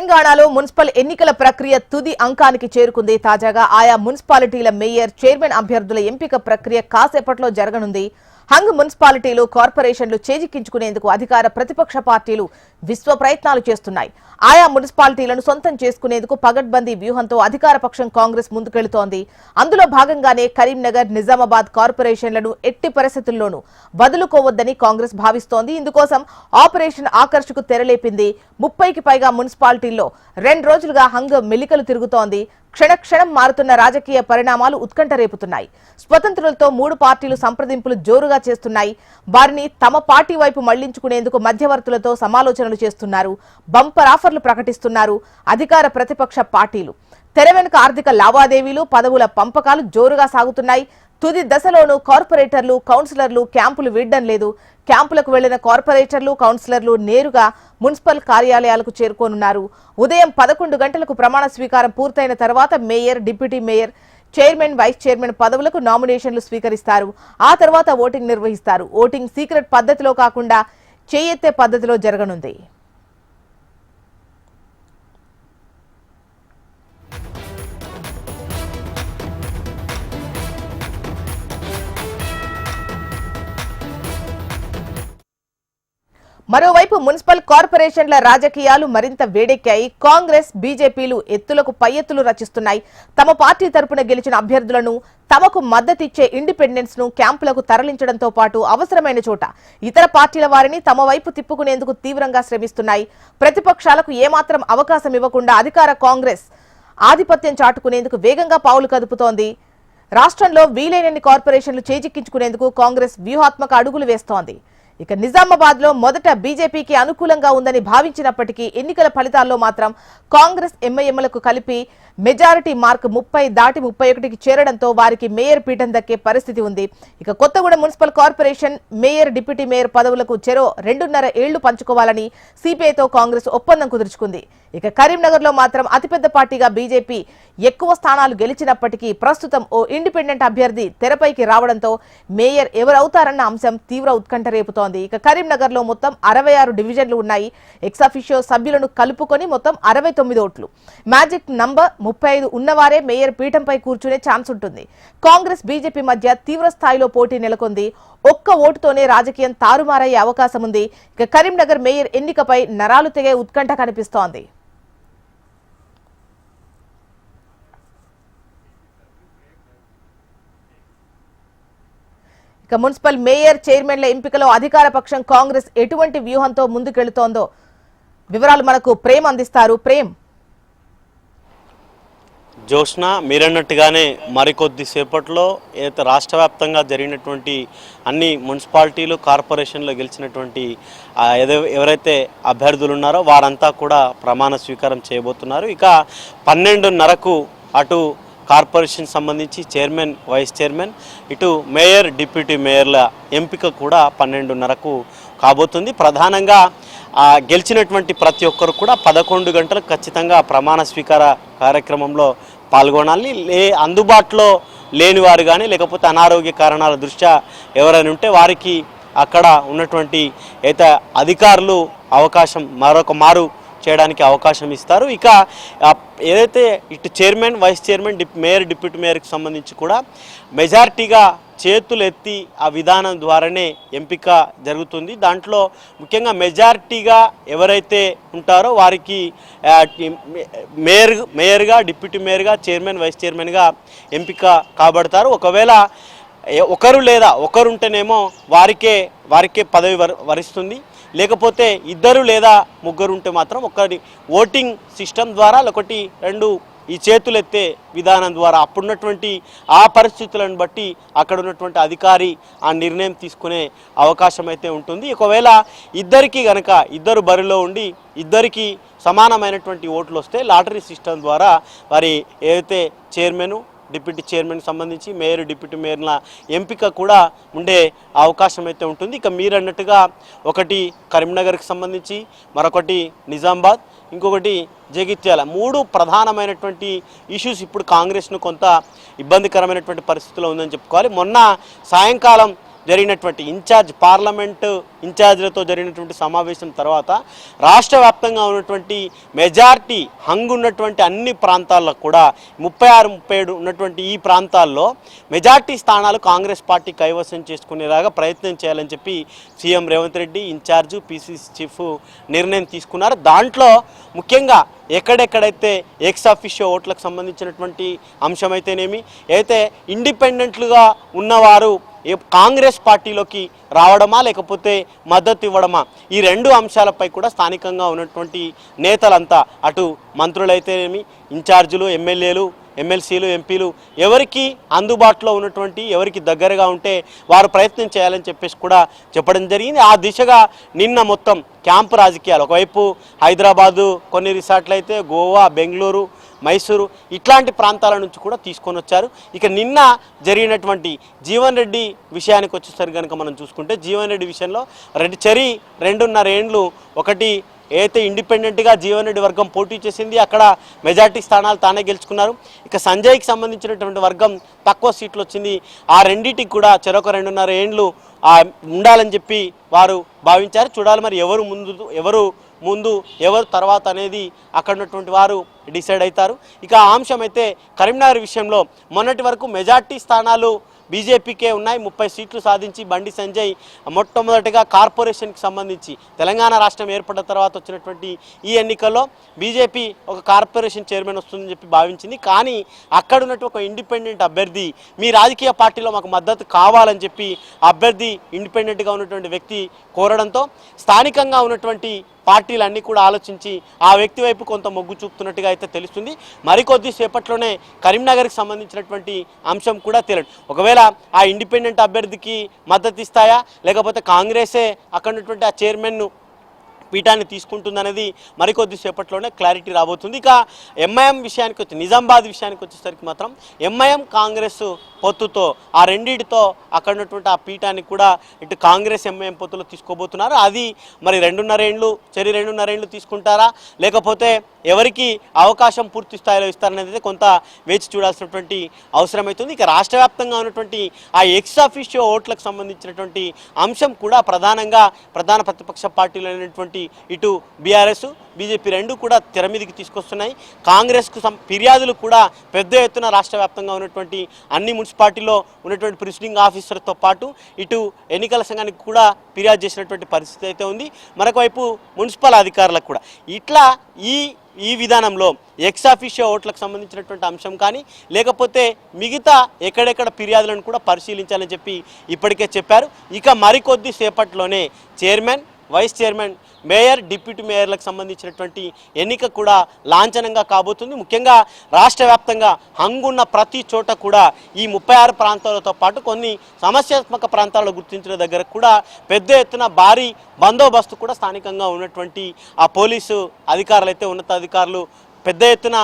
తెలంగాణలో మున్సిపల్ ఎన్నికల ప్రక్రియ తుది అంకానికి చేరుకుంది. తాజాగా ఆయా మున్సిపాలిటీల మేయర్, చైర్మన్ అభ్యర్థుల ఎంపిక ప్రక్రియ కాసేపట్లో జరగనుంది. హంగ్ మున్సిపాలిటీలు, కార్పొరేషన్లు చేజిక్కించుకునేందుకు అధికార ప్రతిపక్ష పార్టీలు విశ్వ ప్రయత్నాలు చేస్తున్నాయి. ఆయా మున్సిపాలిటీలను సొంతం చేసుకునేందుకు పగడ్బందీ వ్యూహంతో అధికార పక్షం కాంగ్రెస్ ముందుకెళ్తోంది. అందులో భాగంగానే కరీంనగర్, నిజామాబాద్ కార్పొరేషన్లను ఎట్టి పరిస్థితుల్లోనూ వదులుకోవద్దని కాంగ్రెస్ భావిస్తోంది. ఇందుకోసం ఆపరేషన్ ఆకర్షకు తెరలేపింది. 30కి పైగా మున్సిపాలిటీల్లో 2 రోజులుగా హంగ్ మెలికలు తిరుగుతోంది. క్షణక్షణం మారుతున్న రాజకీయ పరిణామాలు ఉత్కంఠ రేపుతున్నాయి. స్వతంత్రులతో 3 పార్టీలు సంప్రదింపులు జోరుగా చేస్తున్నాయి. వారిని తమ పార్టీ వైపు మళ్లించుకునేందుకు మధ్యవర్తులతో సమాలోచనలు చేస్తున్నారు. బంపర్ ఆఫర్లు ప్రకటిస్తున్నారు అధికార ప్రతిపక్ష పార్టీలు. తెర వెనుక ఆర్థిక లావాదేవీలు, పదవుల పంపకాలు జోరుగా సాగుతున్నాయి. తుది దశలోనూ కార్పొరేటర్లు, కౌన్సిలర్లు క్యాంపులు వీడడం లేదు. క్యాంపులకు వెళ్లిన కార్పొరేటర్లు, కౌన్సిలర్లు నేరుగా మున్సిపల్ కార్యాలయాలకు చేరుకోనున్నారు. ఉదయం 11 గంటలకు ప్రమాణ స్వీకారం పూర్తయిన తర్వాత mayor, deputy mayor, chairman, vice chairman పదవులకు నామినేషన్లు స్వీకరిస్తారు. ఆ తర్వాత ఓటింగ్ నిర్వహిస్తారు. ఓటింగ్ సీక్రెట్ పద్ధతిలో కాకుండా చేయెత్తే పద్ధతిలో జరగనుంది. మరోవైపు మున్సిపల్ కార్పొరేషన్ల రాజకీయాలు మరింత వేడెక్కాయి. కాంగ్రెస్, బీజేపీలు ఎత్తులకు పై ఎత్తులు రచిస్తున్నాయి. తమ పార్టీ తరపున గెలిచిన అభ్యర్థులను, తమకు మద్దతిచ్చే ఇండిపెండెన్స్ ను క్యాంపులకు తరలించడంతో పాటు అవసరమైన చోట ఇతర పార్టీల వారిని తమ వైపు తిప్పుకునేందుకు తీవ్రంగా శ్రమిస్తున్నాయి. ప్రతిపక్షాలకు ఏమాత్రం అవకాశం ఇవ్వకుండా అధికార కాంగ్రెస్ ఆధిపత్యం చాటుకునేందుకు వేగంగా పావులు కదుపుతోంది. రాష్ట్రంలో వీలైనన్ని కార్పొరేషన్లు చేజిక్కించుకునేందుకు కాంగ్రెస్ వ్యూహాత్మక అడుగులు వేస్తోంది. ఇక నిజామాబాద్ లో మొదట బీజేపీకి అనుకూలంగా ఉందని భావించినప్పటికీ ఎన్నికల ఫలితాల్లో మాత్రం కాంగ్రెస్, ఎంఐఎంలకు కలిపి మెజారిటీ మార్క్ 30 దాటి 31కి చేరడంతో వారికి మేయర్ పీఠం దక్కే పరిస్థితి ఉంది. ఇక Kothagudem municipal corporation mayor, deputy mayor పదవులకు చెరో 2.5 ఏళ్లు పంచుకోవాలని సిపిఐతో కాంగ్రెస్ ఒప్పందం కుదుర్చుకుంది. ఇక కరీంనగర్ లో మాత్రం అతిపెద్ద పార్టీగా బీజేపీ ఎక్కువ స్థానాలు గెలిచినప్పటికీ ప్రస్తుతం ఓ ఇండిపెండెంట్ అభ్యర్థి తెరపైకి రావడంతో మేయర్ ఎవరవుతారన్న అంశం తీవ్ర ఉత్కంఠ రేపుతోంది. ఇక కరీంనగర్ లో మొత్తం 66 డివిజన్లు ఉన్నాయి. ఎక్సాఫిషియో సభ్యులను కలుపుకొని మొత్తం 69 ఓట్లు. మ్యాజిక్ నంబర్ 35 ఉన్నవారే మేయర్ పీఠంపై కూర్చునే ఛాన్స్ ఉంటుంది. కాంగ్రెస్, బీజేపీ మధ్య తీవ్ర స్థాయిలో పోటీ నెలకొంది. ఒక్క ఓటుతోనే రాజకీయం తారుమారయ్యే అవకాశం ఉంది. ఇక కరీంనగర్ మేయర్ ఎన్నికపై నరాలు తెగే ఉత్కంఠ కనిపిస్తోంది. ఇక మున్సిపల్ మేయర్, చైర్మన్ల ఎంపికలో అధికార పక్షం కాంగ్రెస్ ఎటువంటి వ్యూహంతో ముందుకెళ్తోందో వివరాలు మనకు ప్రేమ్ అందిస్తారు. ప్రేమ్. జోష్న, మీరన్నట్టుగానే మరికొద్ది సేపట్లో ఏదైతే రాష్ట్ర వ్యాప్తంగా జరిగినటువంటి అన్ని మున్సిపాలిటీలు, కార్పొరేషన్లో గెలిచినటువంటి ఎవరైతే అభ్యర్థులు ఉన్నారో వారంతా కూడా ప్రమాణ స్వీకారం చేయబోతున్నారు. ఇక 12:30కు అటు కార్పొరేషన్ సంబంధించి చైర్మన్, వైస్ చైర్మన్, ఇటు మేయర్, డిప్యూటీ మేయర్ల ఎంపిక కూడా 12:30కు కాబోతుంది. ప్రధానంగా గెలిచినటువంటి ప్రతి ఒక్కరు కూడా 11 గంటలకు ఖచ్చితంగా ప్రమాణ స్వీకార కార్యక్రమంలో పాల్గొనాలి. అందుబాటులో లేని వారు కానీ, లేకపోతే అనారోగ్య కారణాల దృష్ట్యా ఎవరైనా ఉంటే వారికి అక్కడ ఉన్నటువంటి అయితే అధికారులు అవకాశం మరొక మారు చేయడానికి అవకాశం ఇస్తారు. ఇక ఏదైతే ఇటు chairman, vice chairman, mayor, deputy మేయర్కి సంబంధించి కూడా మెజారిటీగా చేతులు ఎత్తి ఆ విధానం ద్వారానే ఎంపిక జరుగుతుంది. దాంట్లో ముఖ్యంగా మెజారిటీగా ఎవరైతే ఉంటారో వారికి మేయర్గా, డిప్యూటీ మేయర్గా, చైర్మన్, వైస్ చైర్మన్గా ఎంపిక కాబడతారు. ఒకవేళ ఒకరు లేదా ఒకరుంటేనేమో వారికే పదవి వరిస్తుంది. లేకపోతే 2 లేదా 3 ఉంటే మాత్రం ఒకటి ఓటింగ్ సిస్టమ్ ద్వారా, ఒకటి 2 ఈ చేతులెత్తే విధానం ద్వారా అప్పుడున్నటువంటి ఆ పరిస్థితులను బట్టి అక్కడ ఉన్నటువంటి అధికారి ఆ నిర్ణయం తీసుకునే అవకాశం అయితే ఉంటుంది. ఒకవేళ ఇద్దరు బరిలో ఉండి ఇద్దరికి సమానమైనటువంటి ఓట్లు వస్తే లాటరీ సిస్టమ్ ద్వారా వారి ఏదైతే చైర్మన్, డిప్యూటీ చైర్మన్కి సంబంధించి మేయర్, డిప్యూటీ మేయర్ల ఎంపిక కూడా ఉండే అవకాశం అయితే ఉంటుంది. ఇక మీరు అన్నట్టుగా ఒకటి కరీంనగర్కి సంబంధించి, మరొకటి నిజామాబాద్, ఇంకొకటి జగిత్యాల, 3 ప్రధానమైనటువంటి ఇష్యూస్ ఇప్పుడు కాంగ్రెస్ను కొంత ఇబ్బందికరమైనటువంటి పరిస్థితిలో ఉందని చెప్పుకోవాలి. మొన్న సాయంకాలం జరిగినటువంటి పార్లమెంటు ఇన్ఛార్జ్లతో జరిగినటువంటి సమావేశం తర్వాత రాష్ట్ర వ్యాప్తంగా ఉన్నటువంటి మెజార్టీ హంగ్ ఉన్నటువంటి అన్ని ప్రాంతాల్లో కూడా 36-37 ఉన్నటువంటి ఈ ప్రాంతాల్లో మెజార్టీ స్థానాలు కాంగ్రెస్ పార్టీ కైవసం చేసుకునేలాగా ప్రయత్నం చేయాలని చెప్పి CM Revanth Reddy in charge PCC chief నిర్ణయం తీసుకున్నారు. దాంట్లో ముఖ్యంగా ఎక్కడెక్కడైతే ఎక్స్ అఫిషియో ఓట్లకు సంబంధించినటువంటి అంశమైతేనేమి, అయితే ఇండిపెండెంట్లుగా ఉన్నవారు కాంగ్రెస్ పార్టీలోకి రావడమా లేకపోతే మద్దతు ఇవ్వడమా, ఈ రెండు అంశాలపై కూడా స్థానికంగా ఉన్నటువంటి నేతలంతా అటు మంత్రులైతేనేమి, ఇన్ఛార్జీలు, ఎమ్మెల్యేలు, ఎమ్మెల్సీలు, ఎంపీలు ఎవరికి అందుబాటులో ఉన్నటువంటి ఎవరికి దగ్గరగా ఉంటే వారు ప్రయత్నం చేయాలని చెప్పేసి కూడా చెప్పడం జరిగింది. ఆ దిశగా నిన్న మొత్తం క్యాంపు రాజకీయాలు, ఒకవైపు హైదరాబాదు కొన్ని రిసార్ట్లు అయితే గోవా, బెంగళూరు, మైసూరు ఇట్లాంటి ప్రాంతాల నుంచి కూడా తీసుకొని వచ్చారు. ఇక నిన్న జరిగినటువంటి జీవన్ రెడ్డి విషయానికి వచ్చేసరికి కనుక మనం చూసుకుంటే జీవన్ రెడ్డి విషయంలో చెరి 2.5 ఏండ్లు ఒకటి ఏదైతే ఇండిపెండెంట్గా జీవన్ రెడ్డి వర్గం పోటీ చేసింది, అక్కడ మెజార్టీ స్థానాలు తానే గెలుచుకున్నారు. ఇక సంజయ్కి సంబంధించినటువంటి వర్గం తక్కువ సీట్లు వచ్చింది. ఆ రెండింటికి కూడా చెరొక 2.5 ఏండ్లు ఉండాలని చెప్పి వారు భావించారు. చూడాలి మరి ఎవరు ముందు ఎవరు తర్వాత అనేది అక్కడ ఉన్నటువంటి వారు డిసైడ్ అవుతారు. ఇక ఆ అంశం అయితే కరీంనగర్ విషయంలో మొన్నటి వరకు మెజార్టీ స్థానాలు బీజేపీకే ఉన్నాయి. 30 సీట్లు సాధించి బండి సంజయ్ మొట్టమొదటిగా కార్పొరేషన్కి సంబంధించి తెలంగాణ రాష్ట్రం ఏర్పడిన తర్వాత వచ్చినటువంటి ఈ ఎన్నికల్లో బీజేపీ ఒక కార్పొరేషన్ చైర్మన్ వస్తుందని చెప్పి భావించింది. కానీ అక్కడ ఉన్నటువంటి ఒక ఇండిపెండెంట్ అభ్యర్థి మీ రాజకీయ పార్టీలో మాకు మద్దతు కావాలని చెప్పి అభ్యర్థి ఇండిపెండెంట్గా ఉన్నటువంటి వ్యక్తి కోరడంతో స్థానికంగా ఉన్నటువంటి పార్టీలన్నీ కూడా ఆలోచించి ఆ వ్యక్తి వైపు కొంత మొగ్గు చూపుతున్నట్టుగా అయితే తెలుస్తుంది. మరికొద్ది సేపట్లోనే కరీంనగర్కి సంబంధించినటువంటి అంశం కూడా తేలదు. ఒకవేళ ఆ ఇండిపెండెంట్ అభ్యర్థికి మద్దతు ఇస్తాయా లేకపోతే కాంగ్రెసే అక్కడ ఉన్నటువంటి ఆ చైర్మన్ను పీఠాన్ని తీసుకుంటుందనేది మరికొద్ది సేపట్లోనే క్లారిటీ రాబోతుంది. ఇక ఎంఐఎం విషయానికి వచ్చి నిజామాబాద్ విషయానికి వచ్చేసరికి మాత్రం ఎంఐఎం కాంగ్రెస్ పొత్తుతో ఆ రెండింటితో అక్కడ ఉన్నటువంటి ఆ పీఠాన్ని కూడా ఇటు కాంగ్రెస్ ఎంఐఎం పొత్తులో తీసుకోబోతున్నారు. అది మరి 2.5 ఏండ్లు 2.5 ఏండ్లు తీసుకుంటారా లేకపోతే ఎవరికి అవకాశం పూర్తి స్థాయిలో ఇస్తారనేది కొంత వేచి చూడాల్సినటువంటి అవసరం అవుతుంది. ఇక రాష్ట్ర వ్యాప్తంగా ఉన్నటువంటి ఆ ఎక్స్ అఫిషియో ఓట్లకు సంబంధించినటువంటి అంశం కూడా ప్రధాన ప్రతిపక్ష పార్టీలు అయినటువంటి ఇటు బీఆర్ఎస్, బీజేపీ రెండు కూడా తెర మీదకి తీసుకొస్తున్నాయి. కాంగ్రెస్కు ఫిర్యాదులు కూడా పెద్ద ఎత్తున రాష్ట్ర వ్యాప్తంగా ఉన్నటువంటి అన్ని మున్సిపాలిటీలో ఉన్నటువంటి ప్రిసైడింగ్ ఆఫీసర్తో పాటు ఇటు ఎన్నికల సంఘానికి కూడా ఫిర్యాదు చేసినటువంటి పరిస్థితి అయితే ఉంది. మరొక వైపు మున్సిపల్ అధికారులకు కూడా ఇట్లా ఈ విధానంలో ఎక్స్ అఫిషియో ఓట్లకు సంబంధించినటువంటి అంశం కానీ లేకపోతే మిగతా ఎక్కడెక్కడ ఫిర్యాదులను కూడా పరిశీలించాలని చెప్పి ఇప్పటికే చెప్పారు. ఇక మరికొద్ది సేపట్లోనే chairman, vice chairman, mayor, deputy మేయర్లకు సంబంధించినటువంటి ఎన్నిక కూడా లాంఛనంగా కాబోతుంది. ముఖ్యంగా రాష్ట్ర వ్యాప్తంగా హంగున్న ప్రతి చోట కూడా ఈ 36 ప్రాంతాలతో పాటు కొన్ని సమస్యాత్మక ప్రాంతాల్లో గుర్తించిన దగ్గర కూడా పెద్ద ఎత్తున భారీ బందోబస్తు కూడా స్థానికంగా ఉన్నటువంటి ఆ పోలీసు అధికారులు అయితే ఉన్నతాధికారులు పెద్ద ఎత్తున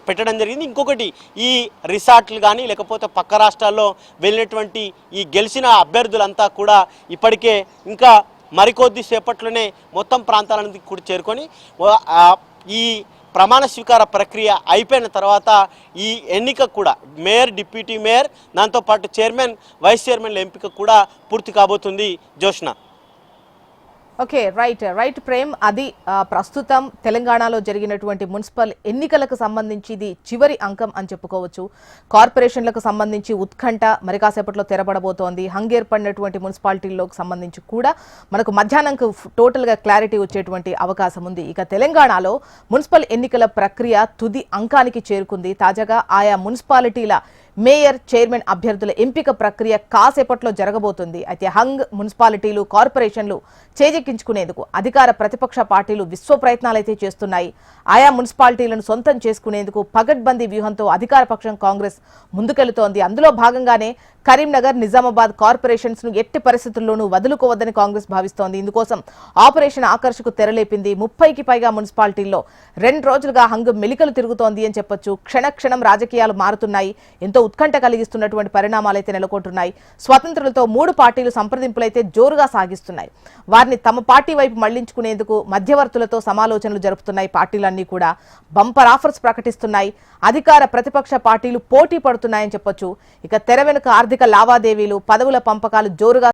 పెట్టడం జరిగింది. ఇంకొకటి ఈ రిసార్ట్లు కానీ లేకపోతే పక్క రాష్ట్రాల్లో వెళ్ళినటువంటి ఈ గెలిచిన అభ్యర్థులంతా కూడా ఇప్పటికే ఇంకా మరికొద్ది సేపట్లోనే మొత్తం ప్రాంతాలను కూడా చేరుకొని ఈ ప్రమాణ స్వీకార ప్రక్రియ అయిపోయిన తర్వాత ఈ ఎన్నిక కూడా మేయర్, డిప్యూటీ మేయర్, దాంతోపాటు చైర్మన్, వైస్ చైర్మన్ల ఎంపిక కూడా పూర్తి కాబోతుంది. జోష్న. Okay, right Prem. అది ప్రస్తుతం తెలంగాణలో జరిగినటువంటి మున్సిపల్ ఎన్నికలకు సంబంధించి ఇది చివరి అంకం అని చెప్పుకోవచ్చు. కార్పొరేషన్లకు సంబంధించి ఉత్కంఠ మరి కాసేపట్లో తెరపడబోతోంది. హంగేర్పడినటువంటి మున్సిపాలిటీలకు సంబంధించి కూడా మనకు మధ్యాహ్నంకు టోటల్గా క్లారిటీ వచ్చేటువంటి అవకాశం ఉంది. ఇక తెలంగాణలో మున్సిపల్ ఎన్నికల ప్రక్రియ తుది అంకానికి చేరుకుంది. తాజాగా ఆయా మున్సిపాలిటీల మేయర్, చైర్మన్ అభ్యర్థుల ఎంపిక ప్రక్రియ కాసేపట్లో జరగబోతుంది. అయితే హంగ్ మున్సిపాలిటీలు, కార్పొరేషన్లు చేజెక్కించుకునేందుకు అధికార ప్రతిపక్ష పార్టీలు విశ్వ ప్రయత్నాలైతే చేస్తున్నాయి. ఆయా మున్సిపాలిటీలను సొంతం చేసుకునేందుకు పగడ్బందీ వ్యూహంతో అధికార పక్షం కాంగ్రెస్ ముందుకెళ్తోంది. అందులో భాగంగానే కరీంనగర్, నిజామాబాద్ కార్పొరేషన్స్ ను ఎట్టి పరిస్థితుల్లోనూ వదులుకోవద్దని కాంగ్రెస్ భావిస్తోంది. ఇందుకోసం ఆపరేషన్ ఆకర్షకు తెరలేపింది. 30కి పైగా మున్సిపాలిటీల్లో 2 రోజులుగా హంగ్ మెలికలు తిరుగుతోంది అని చెప్పొచ్చు. క్షణక్షణం రాజకీయాలు మారుతున్నాయి. ఎంతో ఉత్కంఠ కలిగిస్తున్నటువంటి పరిణామాలైతే నెలకొంటున్నాయి. స్వతంత్రులతో 3 పార్టీలు సంప్రదింపులైతే జోరుగా సాగిస్తున్నాయి. వారిని తమ పార్టీ వైపు మళ్లించుకునేందుకు మధ్యవర్తులతో సమాలోచనలు జరుపుతున్నాయి. పార్టీలన్నీ కూడా బంపర్ ఆఫర్స్ ప్రకటిస్తున్నాయి. అధికార ప్రతిపక్ష పార్టీలు పోటీ పడుతున్నాయని చెప్పొచ్చు. ఇక తెర వెనుక ఆర్థిక లావాదేవీలు, పదవుల పంపకాలు జోరుగా